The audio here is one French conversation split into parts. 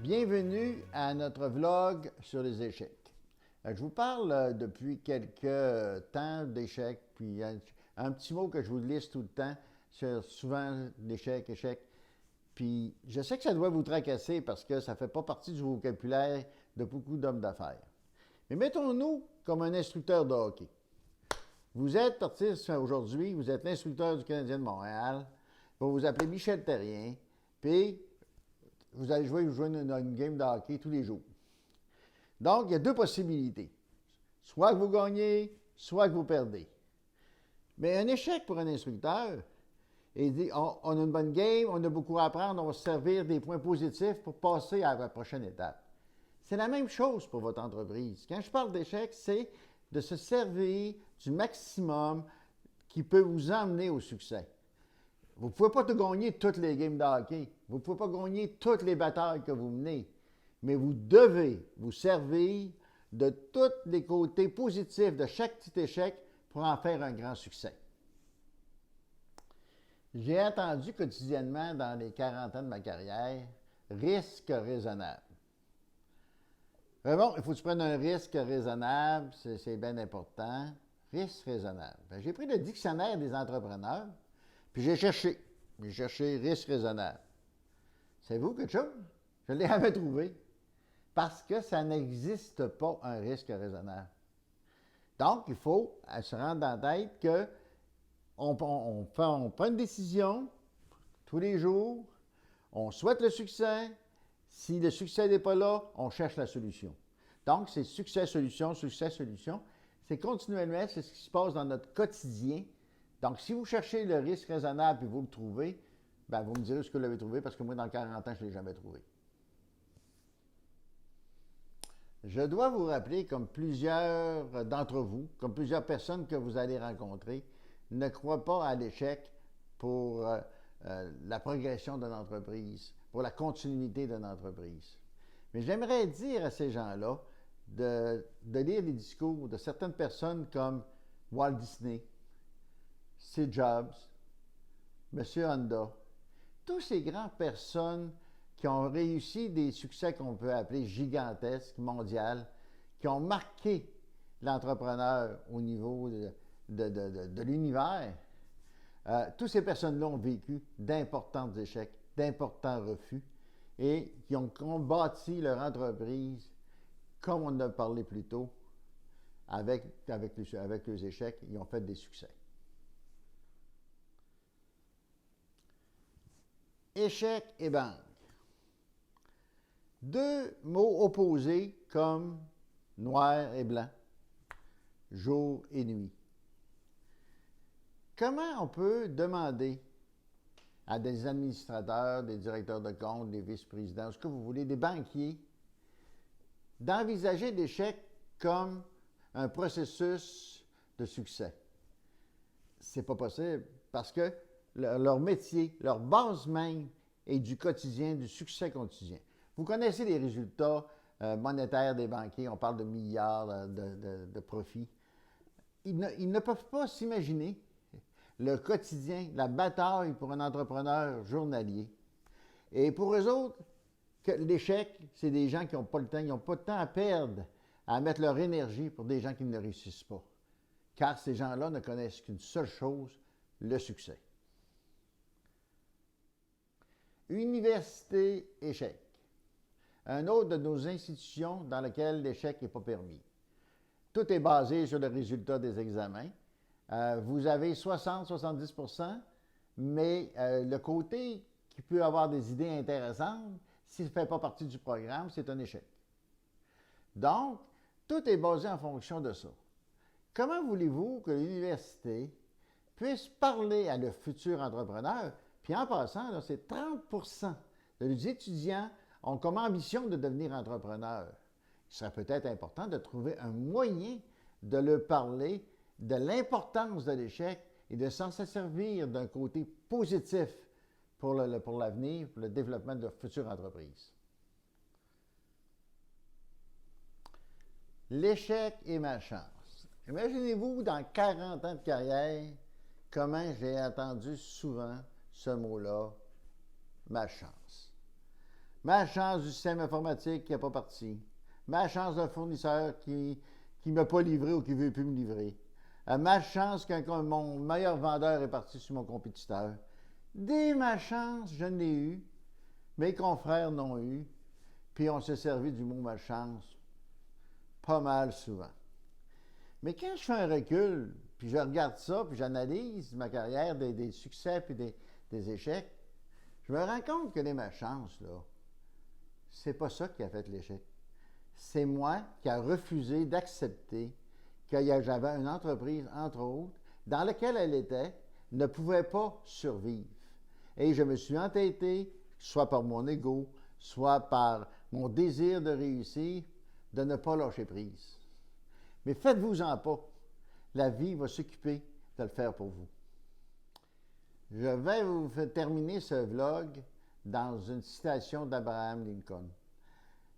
Bienvenue à notre vlog sur les échecs. Je vous parle depuis quelques temps d'échecs, puis un petit mot que je vous glisse tout le temps, sur souvent l'échec, échec. Puis je sais que ça doit vous tracasser parce que ça ne fait pas partie du vocabulaire de beaucoup d'hommes d'affaires. Mais mettons-nous comme un instructeur de hockey. Vous êtes parti aujourd'hui, vous êtes l'instructeur du Canadien de Montréal, vous vous appelez Michel Therrien, puis vous allez jouer une game de hockey tous les jours. Donc, il y a deux possibilités. Soit que vous gagnez, soit que vous perdez. Mais un échec pour un instructeur, il dit on a une bonne game, on a beaucoup à apprendre, on va se servir des points positifs pour passer à la prochaine étape. C'est la même chose pour votre entreprise. Quand je parle d'échec, c'est de se servir du maximum qui peut vous emmener au succès. Vous ne pouvez pas gagner toutes les games de hockey. Vous ne pouvez pas gagner toutes les batailles que vous menez. Mais vous devez vous servir de tous les côtés positifs de chaque petit échec pour en faire un grand succès. J'ai entendu quotidiennement dans les 40 ans de ma carrière, risque raisonnable. Mais bon, il faut que tu prennes un risque raisonnable, c'est bien important. Risque raisonnable. J'ai pris le dictionnaire des entrepreneurs, puis j'ai cherché risque raisonnable. Savez-vous quelque chose? Je ne l'ai jamais trouvé. Parce que ça n'existe pas un risque raisonnable. Donc, il faut se rendre dans la tête qu'on prend une décision tous les jours, on souhaite le succès. Si le succès n'est pas là, on cherche la solution. Donc, c'est succès-solution, succès-solution. C'est continuellement, c'est ce qui se passe dans notre quotidien. Donc, si vous cherchez le risque raisonnable et vous le trouvez, bien, vous me direz ce que vous l'avez trouvé, parce que moi, dans 40 ans, je ne l'ai jamais trouvé. Je dois vous rappeler, comme plusieurs d'entre vous, comme plusieurs personnes que vous allez rencontrer, ne croient pas à l'échec pour la progression d'une entreprise, pour la continuité d'une entreprise. Mais j'aimerais dire à ces gens-là de lire les discours de certaines personnes comme Walt Disney, Steve Jobs, M. Honda, tous ces grandes personnes qui ont réussi des succès qu'on peut appeler gigantesques, mondiaux, qui ont marqué l'entrepreneur au niveau de l'univers. Toutes ces personnes-là ont vécu d'importants échecs, d'importants refus et qui ont bâti leur entreprise, comme on en a parlé plus tôt, avec les échecs, ils ont fait des succès. Échec et banque. Deux mots opposés comme noir et blanc, jour et nuit. Comment on peut demander à des administrateurs, des directeurs de compte, des vice-présidents, ce que vous voulez, des banquiers, d'envisager l'échec comme un processus de succès? C'est pas possible parce que leur métier, leur base même est du quotidien, du succès quotidien. Vous connaissez les résultats monétaires des banquiers, on parle de milliards de profits. Ils ne peuvent pas s'imaginer le quotidien, la bataille pour un entrepreneur journalier. Et pour eux autres, l'échec, c'est des gens qui n'ont pas le temps, ils n'ont pas de temps à perdre, à mettre leur énergie pour des gens qui ne réussissent pas. Car ces gens-là ne connaissent qu'une seule chose, le succès. Université échec. Un autre de nos institutions dans laquelle l'échec n'est pas permis. Tout est basé sur le résultat des examens. Vous avez 60-70%, mais le côté qui peut avoir des idées intéressantes, s'il ne fait pas partie du programme, c'est un échec. Donc, tout est basé en fonction de ça. Comment voulez-vous que l'université puisse parler à le futur entrepreneur? Puis en passant, c'est 30% de nos étudiants ont comme ambition de devenir entrepreneurs. Il serait peut-être important de trouver un moyen de leur parler de l'importance de l'échec et de s'en servir d'un côté positif pour l'avenir, pour le développement de leur future entreprise. L'échec et ma chance. Imaginez-vous, dans 40 ans de carrière, comment j'ai entendu souvent ce mot-là, ma chance. Malchance du système informatique qui n'est pas parti. Malchance d'un fournisseur qui ne m'a pas livré ou qui ne veut plus me livrer. Malchance quand mon meilleur vendeur est parti sur mon compétiteur. Des malchances, je n'ai eu. Mes confrères n'ont eu. Puis on s'est servi du mot malchance pas mal souvent. Mais quand je fais un recul, puis je regarde ça, puis j'analyse ma carrière, des succès puis des échecs, je me rends compte que les malchances, là, c'est pas ça qui a fait l'échec. C'est moi qui a refusé d'accepter que j'avais une entreprise, entre autres, dans laquelle elle était, ne pouvait pas survivre. Et je me suis entêté, soit par mon ego, soit par mon désir de réussir, de ne pas lâcher prise. Mais faites-vous-en pas. La vie va s'occuper de le faire pour vous. Je vais vous terminer ce vlog dans une citation d'Abraham Lincoln.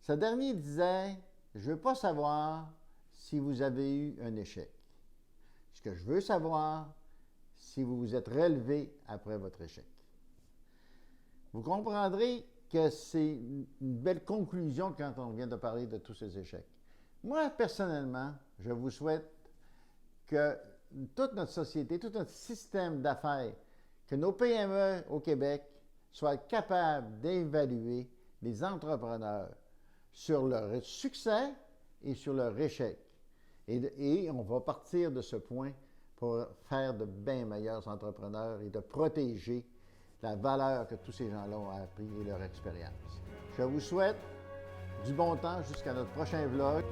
Ce dernier disait « Je ne veux pas savoir si vous avez eu un échec. Ce que je veux savoir, si vous vous êtes relevé après votre échec. » Vous comprendrez que c'est une belle conclusion quand on vient de parler de tous ces échecs. Moi, personnellement, je vous souhaite que toute notre société, tout notre système d'affaires, que nos PME au Québec soient capables d'évaluer les entrepreneurs sur leur succès et sur leur échec. Et on va partir de ce point pour faire de bien meilleurs entrepreneurs et de protéger la valeur que tous ces gens-là ont appris et leur expérience. Je vous souhaite du bon temps jusqu'à notre prochain vlog.